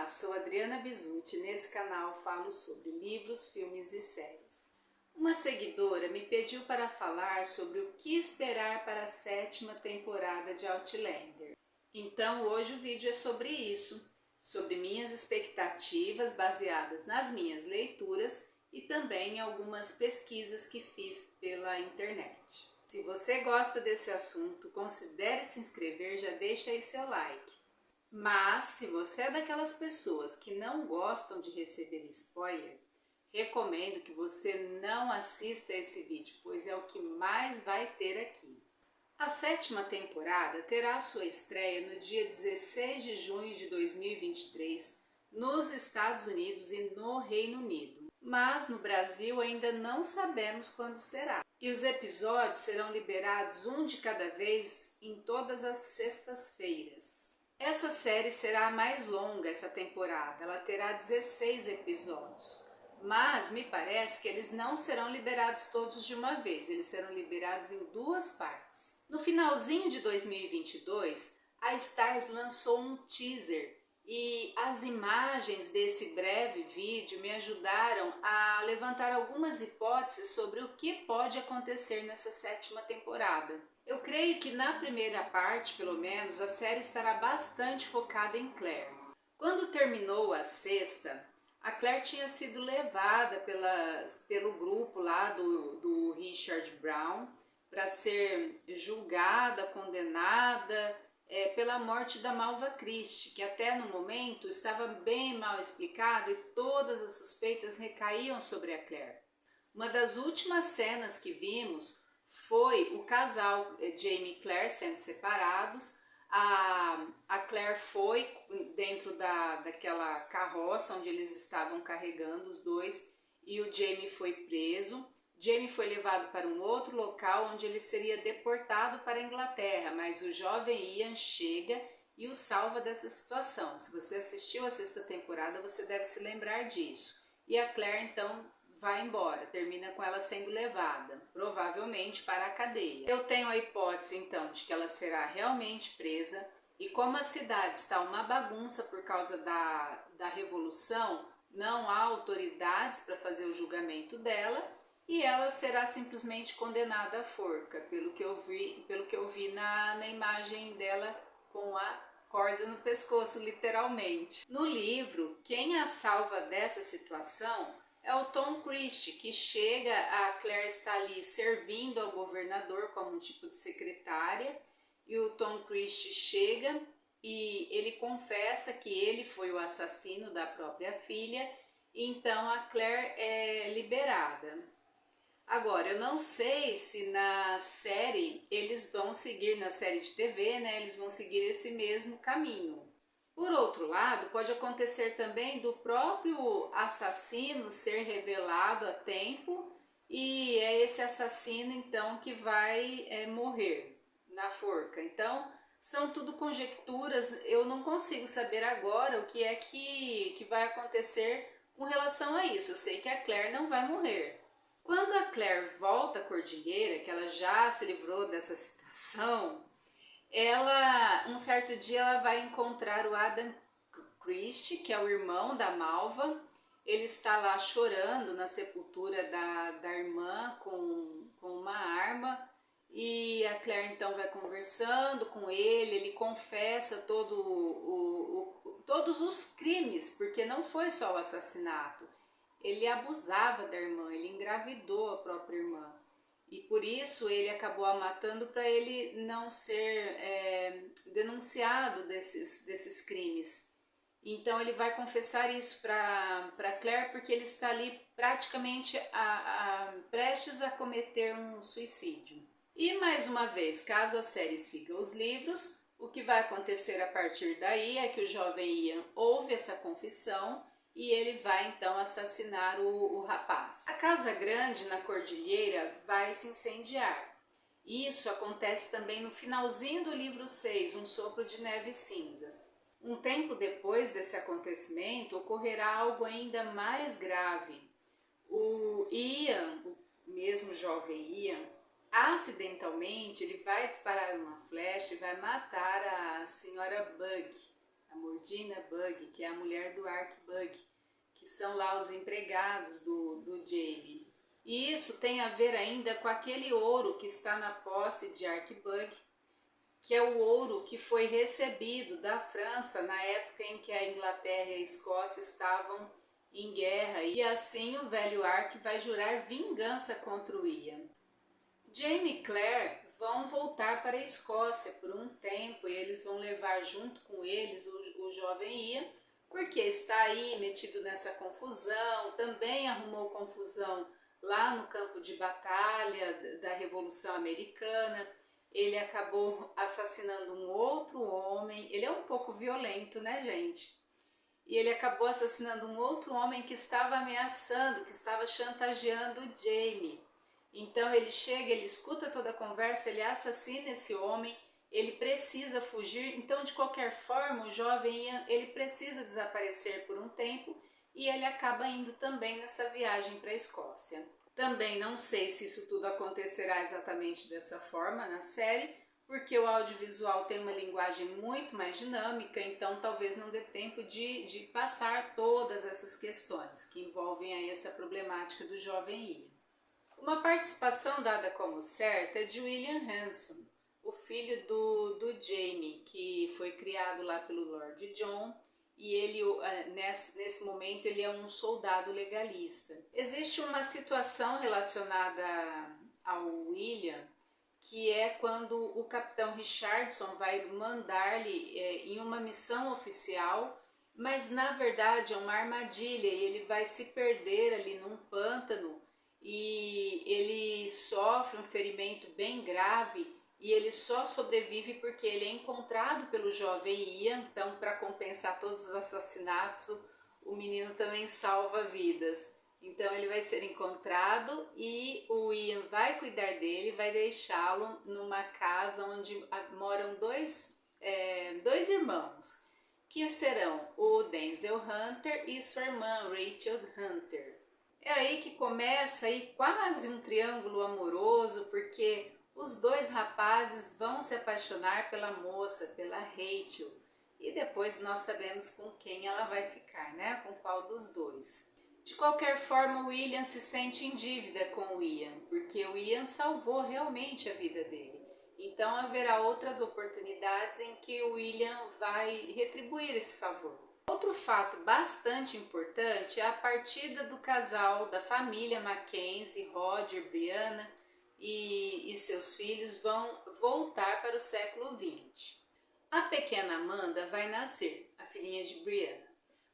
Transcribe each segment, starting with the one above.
Olá, sou Adriana Bisutti. Nesse canal falo sobre livros, filmes e séries. Uma seguidora me pediu para falar sobre o que esperar para a 7ª temporada de Outlander. Então hoje o vídeo é sobre isso, sobre minhas expectativas baseadas nas minhas leituras e também em algumas pesquisas que fiz pela internet. Se você gosta desse assunto, considere se inscrever, já deixa aí seu like. Mas, se você é daquelas pessoas que não gostam de receber spoiler, recomendo que você não assista esse vídeo, pois é o que mais vai ter aqui. A 7ª temporada terá sua estreia no dia 16 de junho de 2023 nos Estados Unidos e no Reino Unido. Mas no Brasil ainda não sabemos quando será. E os episódios serão liberados um de cada vez em todas as sextas-feiras. Essa série será a mais longa essa temporada, ela terá 16 episódios, mas me parece que eles não serão liberados todos de uma vez, eles serão liberados em duas partes. No finalzinho de 2022, a Starz lançou um teaser e as imagens desse breve vídeo me ajudaram a levantar algumas hipóteses sobre o que pode acontecer nessa 7ª temporada. Eu creio que na primeira parte, pelo menos, a série estará bastante focada em Claire. Quando terminou a sexta, a Claire tinha sido levada pelo grupo lá do Richard Brown para ser julgada, condenada pela morte da Malva Christie, que até no momento estava bem mal explicada e todas as suspeitas recaíam sobre a Claire. Uma das últimas cenas que vimos foi o casal Jamie e Claire sendo separados. A Claire foi dentro daquela carroça onde eles estavam carregando os dois e o Jamie foi preso. Jamie foi levado para um outro local onde ele seria deportado para a Inglaterra, mas o jovem Ian chega e o salva dessa situação. Se você assistiu a 6ª temporada, você deve se lembrar disso. E a Claire então vai embora, termina com ela sendo levada, provavelmente para a cadeia. Eu tenho a hipótese então de que ela será realmente presa e como a cidade está uma bagunça por causa da revolução, não há autoridades para fazer o julgamento dela e ela será simplesmente condenada à forca, pelo que eu vi na imagem dela com a corda no pescoço, literalmente. No livro, quem a salva dessa situação é o Tom Christie, que chega, a Claire está ali servindo ao governador como um tipo de secretária, e o Tom Christie chega e ele confessa que ele foi o assassino da própria filha, então a Claire é liberada. Agora, eu não sei se na série, eles vão seguir, na série de TV, né, eles vão seguir esse mesmo caminho. Por outro lado, pode acontecer também do próprio assassino ser revelado a tempo e é esse assassino então que vai morrer na forca. Então, são tudo conjecturas, eu não consigo saber agora o que é que vai acontecer com relação a isso. Eu sei que a Claire não vai morrer. Quando a Claire volta à Cordilheira, que ela já se livrou dessa situação, um certo dia ela vai encontrar o Adam Christie, que é o irmão da Malva. Ele está lá chorando na sepultura da irmã com uma arma e a Claire então vai conversando com ele confessa todos os crimes, porque não foi só o assassinato. Ele abusava da irmã, ele engravidou a própria irmã. E por isso ele acabou a matando para ele não ser denunciado desses crimes. Então ele vai confessar isso para Claire porque ele está ali praticamente prestes a cometer um suicídio. E mais uma vez, caso a série siga os livros, o que vai acontecer a partir daí é que o jovem Ian ouve essa confissão e ele vai então assassinar o rapaz. A casa grande na Cordilheira vai se incendiar. Isso acontece também no finalzinho do livro 6, Um Sopro de Neve Cinzas. Um tempo depois desse acontecimento, ocorrerá algo ainda mais grave. O Ian, o mesmo jovem Ian, acidentalmente ele vai disparar uma flecha e vai matar a senhora Bug, a Mordina Bug, que é a mulher do Ark Bug, que são lá os empregados do Jaime. E isso tem a ver ainda com aquele ouro que está na posse de Ark Bug, que é o ouro que foi recebido da França na época em que a Inglaterra e a Escócia estavam em guerra, e assim o velho Ark vai jurar vingança contra o Ian. Jaime e Claire vão voltar para a Escócia por um tempo e eles vão levar junto com eles o jovem Ian, porque está aí metido nessa confusão, também arrumou confusão lá no campo de batalha da Revolução Americana. Ele acabou assassinando um outro homem, ele é um pouco violento, né, gente? E ele acabou assassinando um outro homem que estava ameaçando, que estava chantageando o Jaime. Então ele chega, ele escuta toda a conversa, ele assassina esse homem, ele precisa fugir. Então, de qualquer forma, o jovem Ian, ele precisa desaparecer por um tempo e ele acaba indo também nessa viagem para a Escócia. Também não sei se isso tudo acontecerá exatamente dessa forma na série, porque o audiovisual tem uma linguagem muito mais dinâmica, então talvez não dê tempo de passar todas essas questões que envolvem aí essa problemática do jovem Ian. Uma participação dada como certa é de William Hanson, o filho do Jaime, que foi criado lá pelo Lord John, e ele nesse momento ele é um soldado legalista. Existe uma situação relacionada ao William, que é quando o capitão Richardson vai mandar-lhe em uma missão oficial, mas na verdade é uma armadilha e ele vai se perder ali num pântano e ele sofre um ferimento bem grave e ele só sobrevive porque ele é encontrado pelo jovem Ian. Então, para compensar todos os assassinatos, o menino também salva vidas. Então ele vai ser encontrado e o Ian vai cuidar dele, vai deixá-lo numa casa onde moram dois irmãos, que serão o Denzel Hunter e sua irmã Rachel Hunter. É aí que começa aí quase um triângulo amoroso, porque os dois rapazes vão se apaixonar pela moça, pela Rachel, e depois nós sabemos com quem ela vai ficar, né? Com qual dos dois. De qualquer forma, o William se sente em dívida com o Ian, porque o Ian salvou realmente a vida dele. Então haverá outras oportunidades em que o William vai retribuir esse favor. Outro fato bastante importante é a partida do casal, da família Mackenzie, Roger, Brianna e seus filhos vão voltar para o século XX. A pequena Amanda vai nascer, a filhinha de Brianna,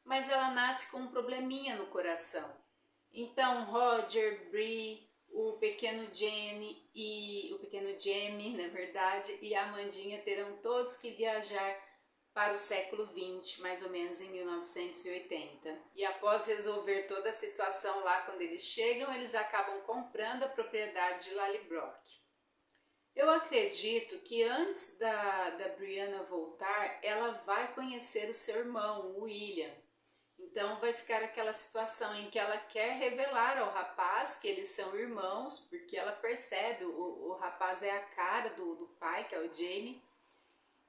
mas ela nasce com um probleminha no coração. Então Roger, Brie, o pequeno Jamie, na verdade, e a Amandinha terão todos que viajar para o século XX, mais ou menos em 1980. E após resolver toda a situação lá, quando eles chegam, eles acabam comprando a propriedade de Lallybroch. Eu acredito que antes da Brianna voltar, ela vai conhecer o seu irmão, o William. Então vai ficar aquela situação em que ela quer revelar ao rapaz que eles são irmãos, porque ela percebe, o rapaz é a cara do pai, que é o Jaime,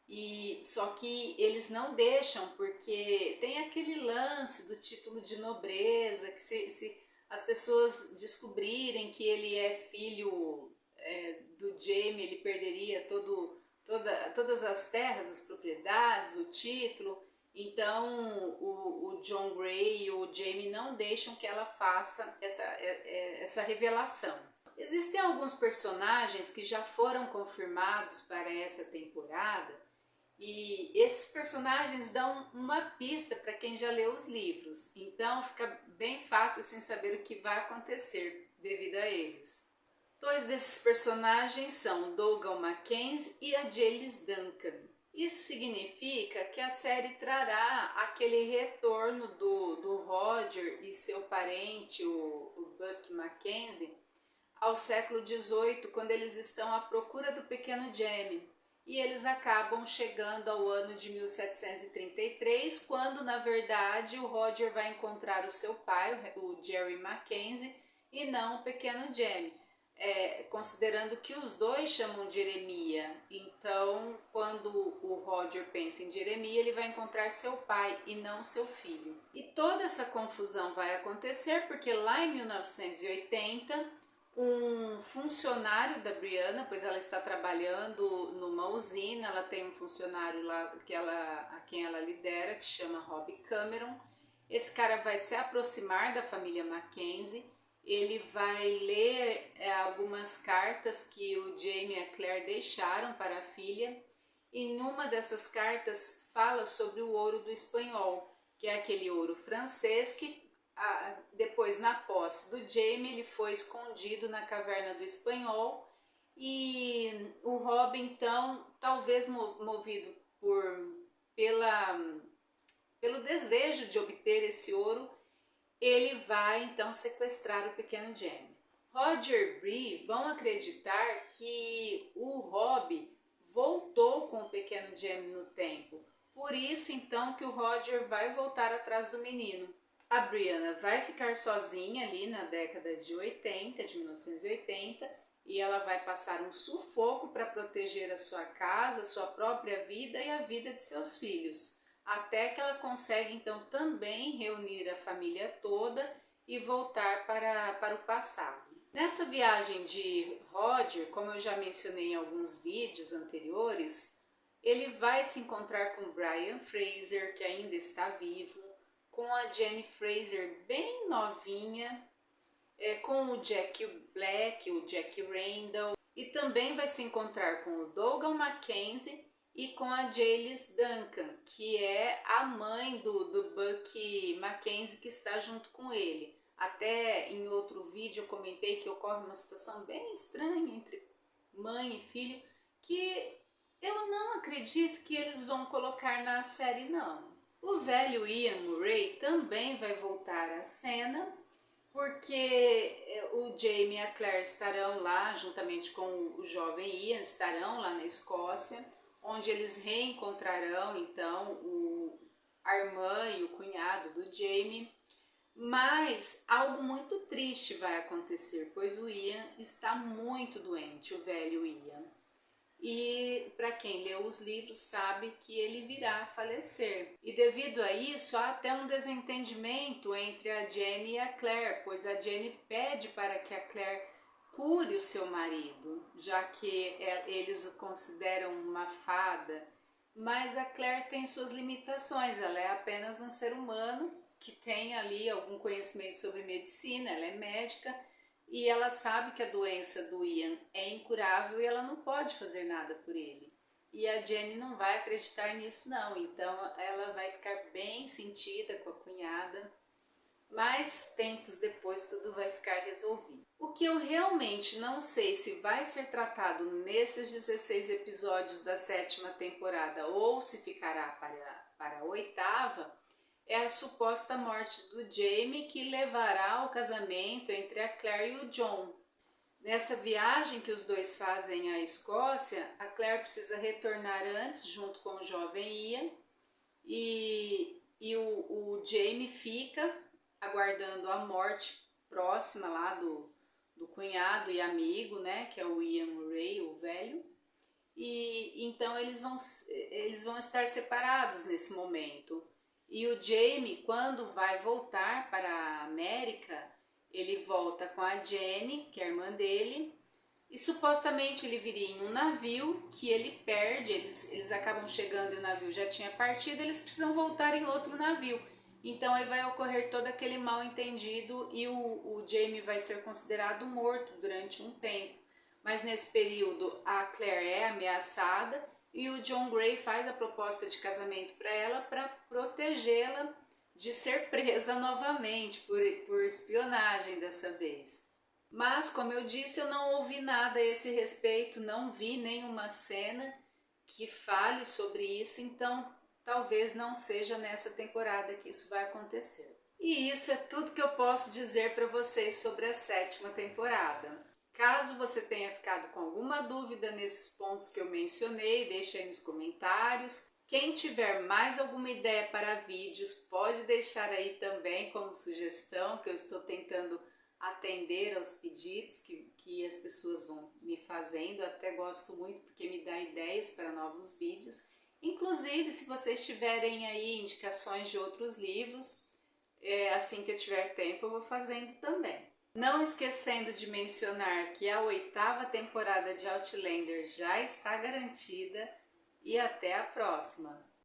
e só que eles não deixam, porque tem aquele lance do título de nobreza, que se as pessoas descobrirem que ele é filho do Jaime, ele perderia todas as terras, as propriedades, o título. Então o John Grey e o Jaime não deixam que ela faça essa revelação. Existem alguns personagens que já foram confirmados para essa temporada, e esses personagens dão uma pista para quem já leu os livros, então fica bem fácil sem saber o que vai acontecer devido a eles. Dois desses personagens são Dougal Mackenzie e a Jalis Duncan. Isso significa que a série trará aquele retorno do Roger e seu parente, o Buck Mackenzie, ao século XVIII, quando eles estão à procura do pequeno Jaime. E eles acabam chegando ao ano de 1733, quando na verdade o Roger vai encontrar o seu pai, o Jerry Mackenzie, e não o pequeno Jaime. considerando que os dois chamam de Jeremiah. Então, quando o Roger pensa em Jeremiah, ele vai encontrar seu pai e não seu filho. E toda essa confusão vai acontecer porque lá em 1980, um funcionário da Brianna, pois ela está trabalhando numa usina, ela tem um funcionário lá a quem ela lidera, que chama Rob Cameron. Esse cara vai se aproximar da família Mackenzie. Ele vai ler algumas cartas que o Jamie e a Claire deixaram para a filha, e numa dessas cartas fala sobre o ouro do espanhol, que é aquele ouro francês que depois, na posse do Jamie, ele foi escondido na caverna do espanhol, e o Rob, então, talvez movido pelo desejo de obter esse ouro, ele vai então sequestrar o pequeno Jamie. Roger e Bree vão acreditar que o Rob voltou com o pequeno Jamie no tempo. Por isso então que o Roger vai voltar atrás do menino. A Brianna vai ficar sozinha ali na década de 1980, e ela vai passar um sufoco para proteger a sua casa, a sua própria vida e a vida de seus filhos. Até que ela consegue então também reunir a família toda e voltar para o passado. Nessa viagem de Roger, como eu já mencionei em alguns vídeos anteriores, ele vai se encontrar com Brian Fraser, que ainda está vivo, com a Jenny Fraser bem novinha, com o Jack Black, o Jack Randall, e também vai se encontrar com o Dougal Mackenzie e com a Jaylis Duncan, que é a mãe do Buck Mackenzie, que está junto com ele. Até em outro vídeo eu comentei que ocorre uma situação bem estranha entre mãe e filho, que eu não acredito que eles vão colocar na série, não. O velho Ian Murray também vai voltar à cena, porque o Jamie e a Claire estarão lá, juntamente com o jovem Ian, estarão lá na Escócia, onde eles reencontrarão então a irmã e o cunhado do Jamie. Mas algo muito triste vai acontecer, pois o Ian está muito doente, o velho Ian. E para quem leu os livros sabe que ele virá a falecer. E devido a isso há até um desentendimento entre a Jenny e a Claire, pois a Jenny pede para que a Claire cure o seu marido, já que eles o consideram uma fada. Mas a Claire tem suas limitações, ela é apenas um ser humano que tem ali algum conhecimento sobre medicina, ela é médica, e ela sabe que a doença do Ian é incurável e ela não pode fazer nada por ele. E a Jenny não vai acreditar nisso não, então ela vai ficar bem sentida com a cunhada, mas tempos depois tudo vai ficar resolvido. O que eu realmente não sei se vai ser tratado nesses 16 episódios da 7ª temporada ou se ficará para a 8ª, é a suposta morte do Jamie, que levará ao casamento entre a Claire e o John. Nessa viagem que os dois fazem à Escócia, a Claire precisa retornar antes junto com o jovem Ian, e o Jamie fica aguardando a morte próxima lá do cunhado e amigo, né, que é o Ian Murray, o velho. E então eles vão estar separados nesse momento. E o Jamie, quando vai voltar para a América, ele volta com a Jenny, que é a irmã dele, e supostamente ele viria em um navio que ele perde, eles acabam chegando e o navio já tinha partido, eles precisam voltar em outro navio. Então aí vai ocorrer todo aquele mal entendido e o Jamie vai ser considerado morto durante um tempo. Mas nesse período a Claire é ameaçada e o John Grey faz a proposta de casamento para ela para protegê-la de ser presa novamente por espionagem dessa vez. Mas, como eu disse, eu não ouvi nada a esse respeito, não vi nenhuma cena que fale sobre isso, então talvez não seja nessa temporada que isso vai acontecer. E isso é tudo que eu posso dizer para vocês sobre a 7ª temporada. Caso você tenha ficado com alguma dúvida nesses pontos que eu mencionei, deixe aí nos comentários. Quem tiver mais alguma ideia para vídeos, pode deixar aí também como sugestão, que eu estou tentando atender aos pedidos que as pessoas vão me fazendo. Eu até gosto muito porque me dá ideias para novos vídeos. Inclusive, se vocês tiverem aí indicações de outros livros, assim que eu tiver tempo eu vou fazendo também. Não esquecendo de mencionar que a 8ª temporada de Outlander já está garantida e até a próxima!